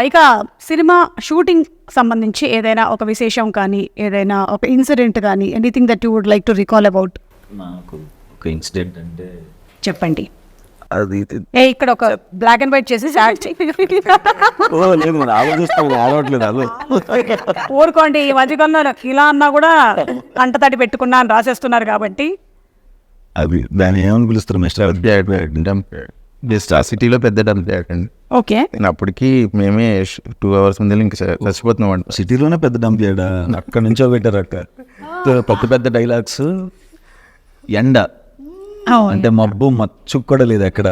ఇక cinema shooting సంబంధించి ఏదైనా ఒక విశేషం కానీ, ఏదైనా ఒక ఇన్సిడెంట్ కానీ, anything that you would like to recall about? నాకు ఒక ఇన్సిడెంట్ అంటే చెప్పండి. అది ఇక్కడ ఒక బ్లాక్ అండ్ వైట్ చేసి స్టార్ట్ ఊరుకోండి. ఈ మధ్యకాలంలో ఇలా అన్నా కూడా కంటతడి పెట్టుకున్నా అని రాసేస్తున్నారు కాబట్టి అది దాన్ని ఏమని పిలుస్తారు మిస్టర్ జస్ట్ ఆ సిటీలో పెద్ద డంప్ చేయకండి. ఓకే. నేను అప్పటికి మేమే 2 hours ముందు ఇంకా చచ్చిపోతున్నాం అంట. సిటీలోనే పెద్ద డంప్ చేయడా, అక్కడ నుంచో పెట్టారు అక్క. పెద్ద పెద్ద డైలాగ్స్. ఎండ అంటే మబ్బు మచ్చు కూడా లేదు అక్కడ.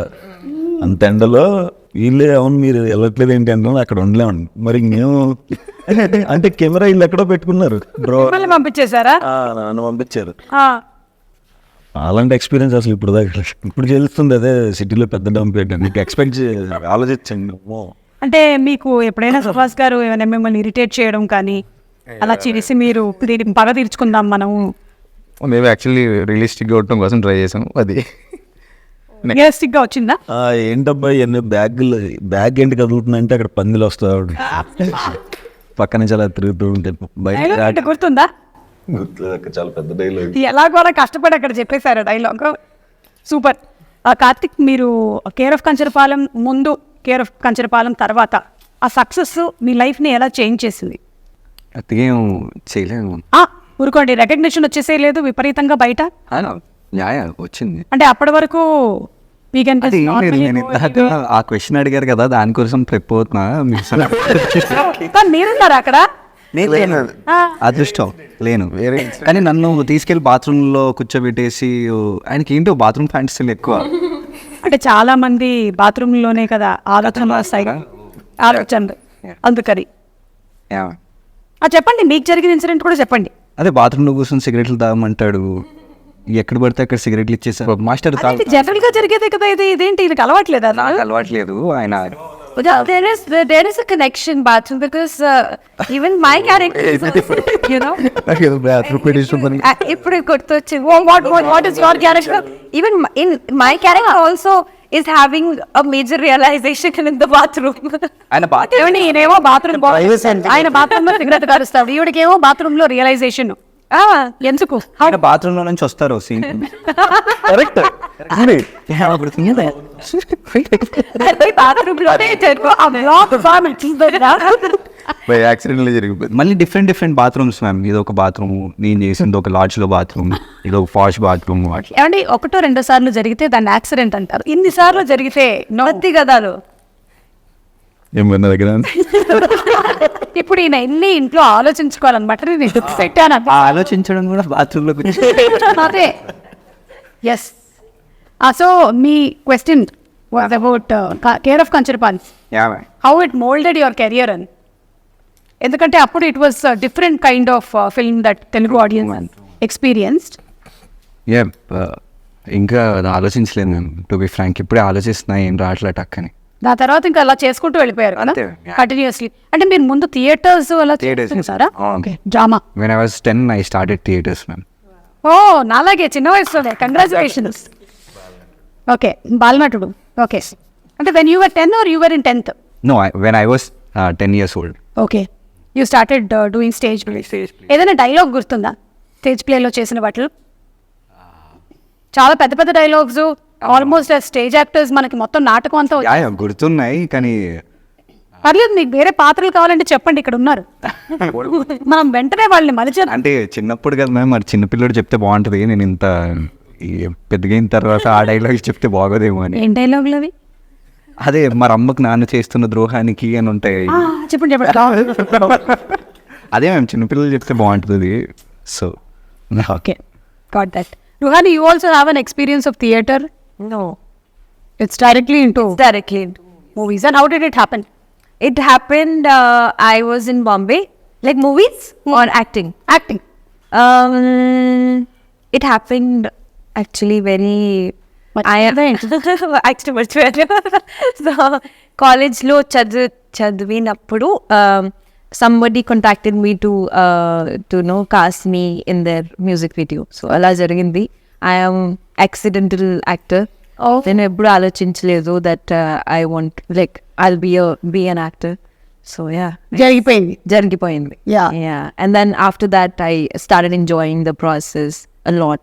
అంత ఎండలో వీళ్ళే అవును మీరు వెళ్ళట్లేదు ఏంటి అంటే అక్కడ ఉండలేమండి. మరి మేము అంటే కెమెరా వీళ్ళు ఎక్కడో పెట్టుకున్నారు బ్రో, పంపించేశారా? నన్ను పంపించారు. అలాంటి ఎక్స్పీరియన్స్ అసలు ఇప్పుడు తెలుస్తుంది. అదే సిటీలో పెద్ద డంప్ ఏంటండి, మీకు ఎక్స్పెక్ట్ ఆలోచించండి. అంటే మీకు ఎప్పుడైనా సుహాస్ గారు ఏమైనా మిమ్మల్ని ఇరిటేట్ చేయడం కానీ అలా చేసి మీరు దీనికి పగ తీర్చుకుందాం మనము, మేము యాక్చువల్లీ రియలిస్టిక్గా ఉండటం కోసం ట్రై చేసాం. అది రియలిస్టిక్గా వచ్చిందా? ఏంటబ్బా ఎన్ని బ్యాగ్ ఏంటి కదులుతుందంటే అక్కడ పందిలు వస్తాయి పక్క నుంచి అలా తిరుగుతూ ఉంటే బయట. గుర్తుందా? చాలా పెద్ద డైలాగ్. ఎలాగో అలా కష్టపడి అక్కడ చెప్పేశారు డైలాగ్. సూపర్. కార్తిక్, మీరు కేర్ ఆఫ్ కంచరపాలెం ముందు, కేర్ ఆఫ్ కంచరపాలెం తర్వాత ఆ సక్సెస్ మీ లైఫ్ని ఎలా చేంజ్ చేసింది? అతికేం చేయలేము. ఊరుకోండి, రికగ్నిషన్ వచ్చేసేయలేదు విపరీతంగా బయట? వచ్చింది. అంటే అప్పటి వరకు ఆ క్వశ్చన్ అడిగారు కదా, దానికోసం ప్రిపేర్ అవుతున్నా. మీరున్నారా అక్కడ? అదృష్టం లేను. కానీ నన్ను తీసుకెళ్లి బాత్రూంలో కూర్చోబెట్టేసి, ఆయనకి ఏంటో బాత్రూమ్ ఫ్యాంటసీలు ఎక్కువ. అంటే చాలా మంది బాత్రూంలోనే కదా ఆలోచనలు వస్తాయి, ఆలోచనలు. అందుకని చెప్పండి, మీకు జరిగిన ఇన్సిడెంట్ కూడా చెప్పండి. అదే బాత్రూంలో కూర్చొని సిగరెట్లు తాగమంటాడు, ఎక్కడ పడితే అక్కడ సిగరెట్లు ఇచ్చేసారు. మాస్టర్ జనరల్ గా జరిగేదే కదా ఇది. ఇదేంటి ఇది అలవాట్లేదు? అలవాట్లేదు ఆయన. There is a connection bathroom because even my character is also, you know. ఇప్పుడు గుర్తొచ్చింది. What is your character? Even in my character also is having a major realization in the bathroom. ఈయనేమో బాత్రూమ్, ఆయన bathroom లో cigarette కారుస్తాడు, ఈవిడకేమో bathroom లో realisation. ఎందుకు? ఆయన bathroom లో నుంచి వస్తారు సీన్. కరెక్ట్. యాక్సిడెంట్ జరిగిపోయింది. మళ్ళీ డిఫరెంట్ బాత్రూమ్స్ మ్యామ్. ఇది ఒక బాత్రూమ్, నేను చేసింది ఒక లాడ్జ్ లో బాత్రూమ్, ఇది ఒక పాష్ బాత్రూమ్. ఏమండి, 1-2 సార్లు జరిగితే దాన్ని యాక్సిడెంట్ అంటారు, ఇన్ని సార్లు జరిగితే నొత్తి కదాలు. ఏమన్నా దగ్గర ఇప్పుడు ఈయన ఎన్ని ఇంట్లో ఆలోచించుకోవాలన్నమాట. నేను పెట్టాను ఆలోచించడం కూడా బాత్రూమ్ లో. అదే. ఎస్. సో మీ question was about care of Kancharapalem. How it moulded your career అని. ఎందుకంటే అప్పుడు it was different kind of film that Telugu audience experienced. ఇంకా ఆలోచించలేదు మేము, టు బి ఫ్రాంక్. ఇప్పుడే ఆలోచిస్తున్నా ఏం రావట్లే టక్కని. దాని తర్వాత ఇంకా అలా చేసుకుంటూ వెళ్ళిపోయారు కంటిన్యూస్లీ. అంటే మీరు ముందు థియేటర్స్ అలా చేస్తారా? Drama. When I was 10 I started theatres, ma'am. ఓ, నాలాగే చిన్న వయసులోనే. కంగ్రాచులేషన్స్. ఓకే, బాలనటుడు. ఓకే, అంటే when you were 10 or you were in 10th? No, when I was 10 years old. Okay, you started doing stage play. ఏదైనా dialogue గుర్తుందా stage ప్లేలో చేసిన వాటిలో? చాలా పెద్ద పెద్ద డైలాగ్స్, ఆల్మోస్ట్ స్టేజ్ యాక్టర్స్. మనకి మొత్తం నాటకం అంతా గుర్తున్నాయి, కానీ పర్లేదు, మీకు వేరే పాత్రలు కావాలంటే చెప్పండి, ఇక్కడ ఉన్నారు. మనం వెంటనే వాళ్ళని మలిచారు. అంటే చిన్నప్పుడు కదా మ్యామ్, మరి చిన్నపిల్లడు చెప్తే బాగుంటుంది. నేను ఇంత పెద్దగైన తర్వాత ఆ డైలాగ్ చెప్తే బాగోదేమో అని. ఏం డైలాగులు అవి? అదే మరి అమ్మకు నాన్న చేస్తున్న ద్రోహానికి అని ఉంటాయి. చెప్పండి చెప్పండి. అదే మేము చిన్నపిల్లలు చెప్తే బాగుంటుంది. So okay, got that. Ruhani, you also have an experience of theatre? No. It's directly into movies. And how did it happen? It happened, I was in Bombay. Like movies or acting? Acting. It happened actually very... Actually much better. So, college lo చదివినప్పుడు somebody contacted me to know cast me in their music video. So ala jarigindi. I am accidental actor. Then ebbudu alochinchaladu that I want, like, I'll be an actor. So yeah, జరిగిపోయింది. జరిగిపోయింది. Yeah. And then after that I started enjoying the process a lot.